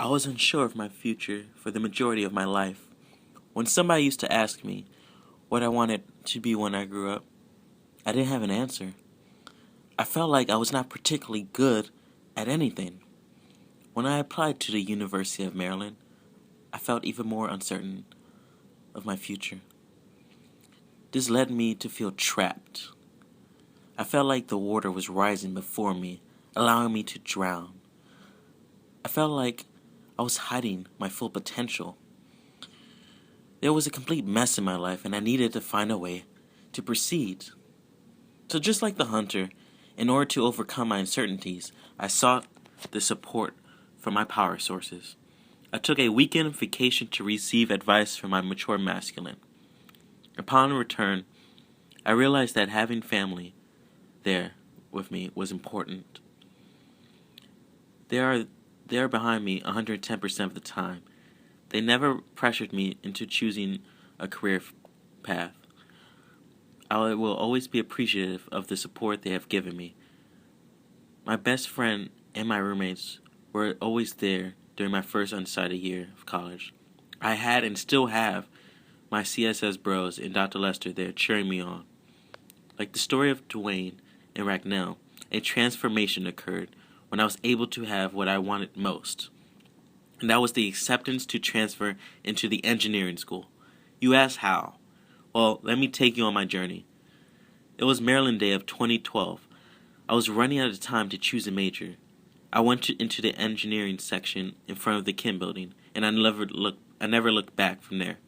I was unsure of my future for the majority of my life. When somebody used to ask me what I wanted to be when I grew up, I didn't have an answer. I felt like I was not particularly good at anything. When I applied to the University of Maryland, I felt even more uncertain of my future. This led me to feel trapped. I felt like the water was rising before me, allowing me to drown. I felt like I was hiding my full potential. There was a complete mess in my life, and I needed to find a way to proceed. So, just like the hunter, in order to overcome my uncertainties, I sought the support from my power sources. I took a weekend vacation to receive advice from my mature masculine. Upon return, I realized that having family there with me was important. They are behind me 110% of the time. They never pressured me into choosing a career path. I will always be appreciative of the support they have given me. My best friend and my roommates were always there during my first undecided year of college. I had and still have my CSS bros and Dr. Lester there cheering me on. Like the story of Dwayne and Ragnell, a transformation occurred when I was able to have what I wanted most. And that was the acceptance to transfer into the engineering school. You ask how? Well, let me take you on my journey. It was Maryland Day of 2012. I was running out of time to choose a major. I went into the engineering section in front of the Kim building, and I never looked back from there.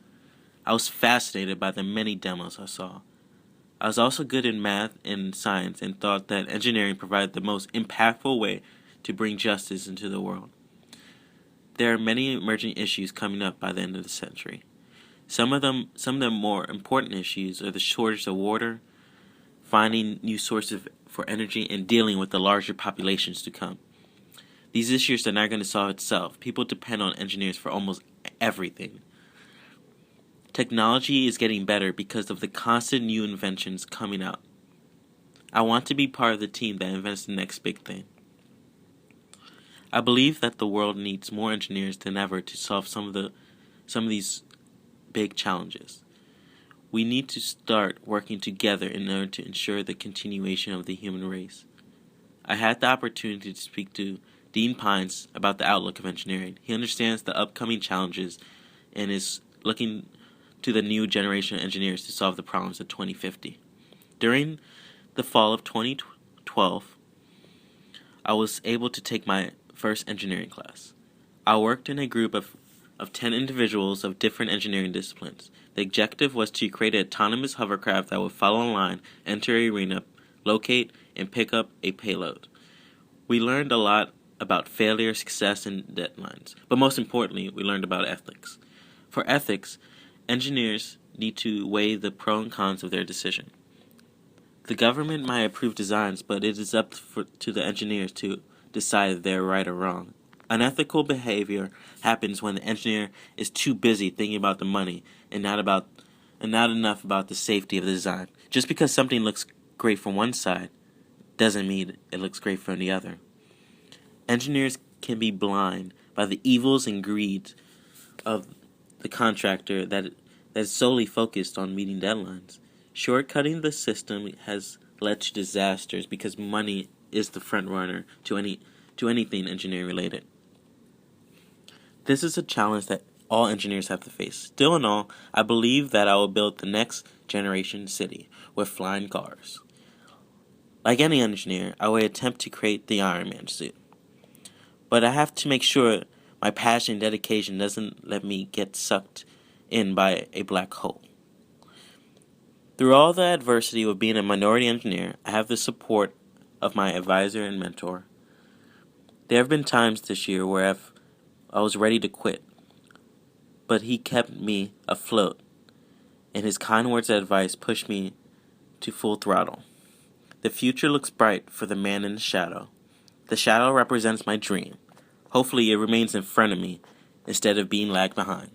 I was fascinated by the many demos I saw. I was also good in math and science and thought that engineering provided the most impactful way to bring justice into the world. There are many emerging issues coming up by the end of the century. Some of the more important issues are the shortage of water, finding new sources for energy, and dealing with the larger populations to come. These issues are not going to solve itself. People depend on engineers for almost everything. Technology is getting better because of the constant new inventions coming out. I want to be part of the team that invents the next big thing. I believe that the world needs more engineers than ever to solve some of these big challenges. We need to start working together in order to ensure the continuation of the human race. I had the opportunity to speak to Dean Pines about the outlook of engineering. He understands the upcoming challenges and is looking to the new generation of engineers to solve the problems of 2050. During the fall of 2012, I was able to take my first engineering class. I worked in a group of 10 individuals of different engineering disciplines. The objective was to create an autonomous hovercraft that would follow a line, enter an arena, locate, and pick up a payload. We learned a lot about failure, success, and deadlines. But most importantly, we learned about ethics. For ethics, engineers need to weigh the pros and cons of their decision. The government might approve designs, but it is up to the engineers to decide if they're right or wrong. Unethical behavior happens when the engineer is too busy thinking about the money and not enough about the safety of the design. Just because something looks great from one side doesn't mean it looks great from the other. Engineers can be blind by the evils and greed of the contractor that is solely focused on meeting deadlines. Shortcutting the system has led to disasters because money is the front runner to anything engineering related. This is a challenge that all engineers have to face. Still in all, I believe that I will build the next generation city with flying cars. Like any engineer, I will attempt to create the Iron Man suit. But I have to make sure my passion and dedication doesn't let me get sucked in by a black hole. Through all the adversity of being a minority engineer, I have the support of my advisor and mentor. There have been times this year where I was ready to quit, but he kept me afloat, and his kind words of advice pushed me to full throttle. The future looks bright for the man in the shadow. The shadow represents my dream. Hopefully it remains in front of me instead of being lagged behind.